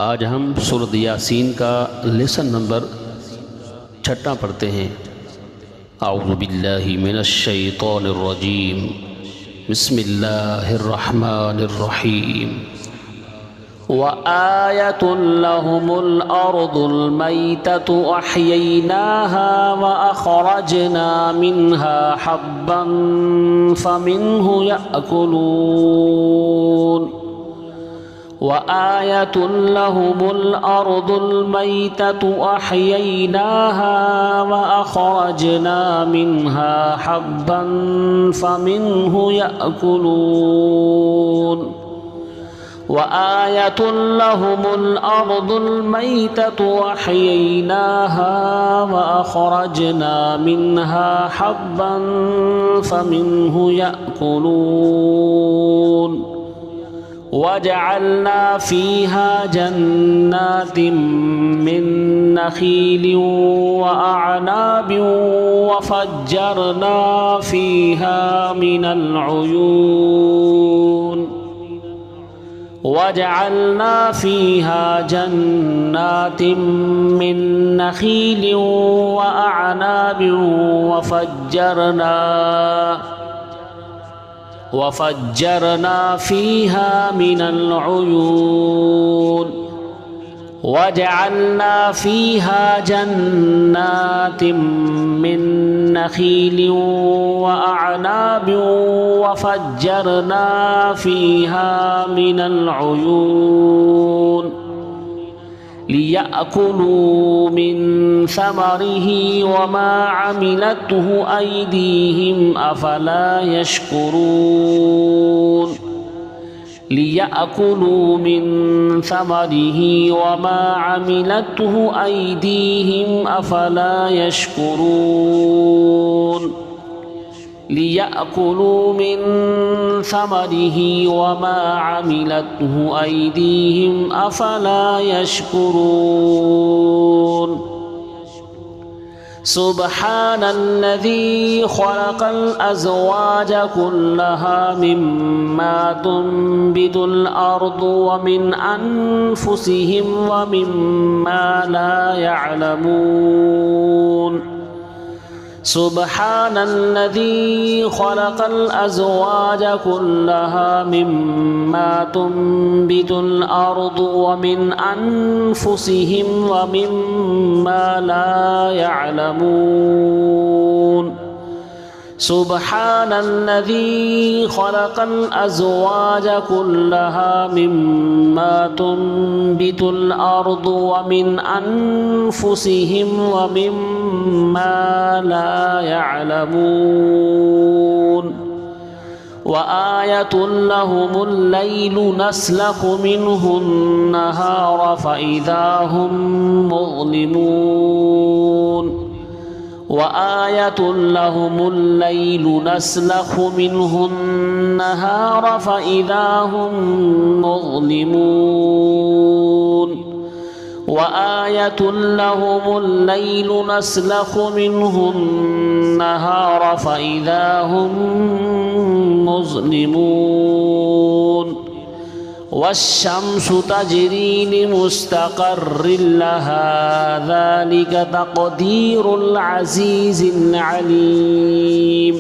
आज हम सूरत यासीन का लेसन नंबर 6 पढ़ते हैं। आऊज़ु बिल्लाहि मिनश शैतानिर रजीम, बिस्मिल्लाहिर रहमानिर रहीम। व आयतुल लहुमुल अर्दुल मैततु अह्यैनाहा व अख़रजना मिन्हा हब्बन फमिन्हु यअकुलून। وآية لهم الأرض الميتة أحييناها وأخرجنا منها حبا فمنه يأكلون وآية لهم الأرض الميتة أحييناها وأخرجنا منها حبا فمنه يأكلون وجعلنا فيها جنات من نخيل وأعناب وفجرنا فيها من العيون وجعلنا فيها جنات من نخيل وأعناب وفجرنا فيها من العيون وجعلنا فيها جنات من نخيل وأعناب وفجرنا فيها من العيون ليأكلوا من ثمره وما عملته أيديهم أفلا يشكرون ليأكلوا من ثمره وما عملته أيديهم أفلا يشكرون ليأكلوا من ثمره وما عملته أيديهم أفلا يشكرون سبحان الذي خلق الأزواج كلها مما تنبت الأرض ومن أنفسهم ومما لا يعلمون سبحان الذي خلق الأزواج كلها مما تنبت الأرض ومن أنفسهم ومما لا يعلمون سبحان الذي خلق الأزواج كلها مما تنبت الأرض ومن أنفسهم ومما لا يعلمون وآية لهم الليل نسلخ منه النهار فإذا هم مظلمون وآية لهم الليل نسلخ منه النهار فإذا هم مظلمون وآية لهم الليل نسلخ منه النهار فإذا هم مظلمون والشمس تجري لمستقر لها ذلك تقدير العزيز العليم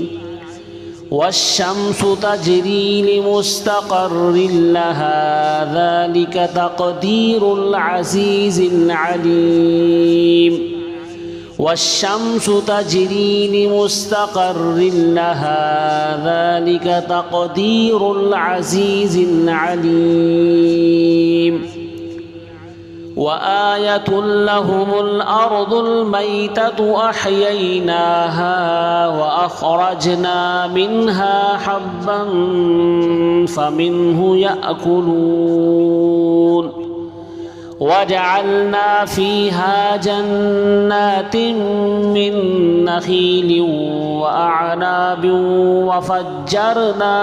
والشمس تجري لمستقر لها ذلك تقدير العزيز العليم والشمس تجري لمستقر لها ذلك تقدير العزيز العليم وآية لهم الأرض الميتة أحييناها وأخرجنا منها حبا فمنه يأكلون وجعلنا فيها جنات من نخيل وأعناب وفجرنا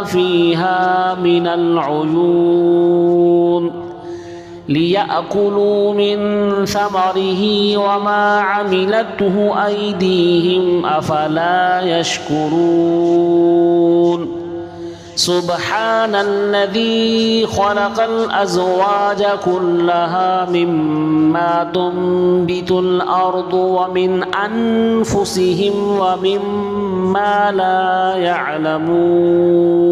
فيها من العيون ليأكلوا من ثمره وما عملته أيديهم أفلا يشكرون سبحان الذي خلق الأزواج كلها مما تنبت الأرض ومن أنفسهم ومما لا يعلمون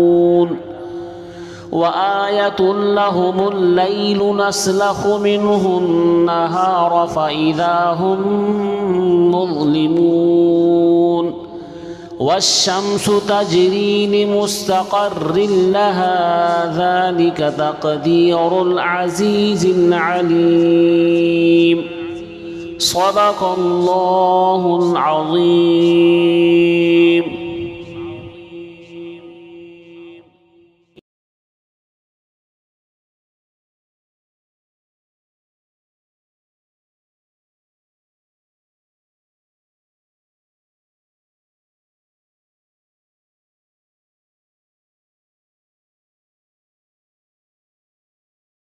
وآية لهم الليل نسلخ منه النهار فإذا هم مظلمون والشمس تجري لمستقر لها ذلك تقدير العزيز العليم صدق الله العظيم.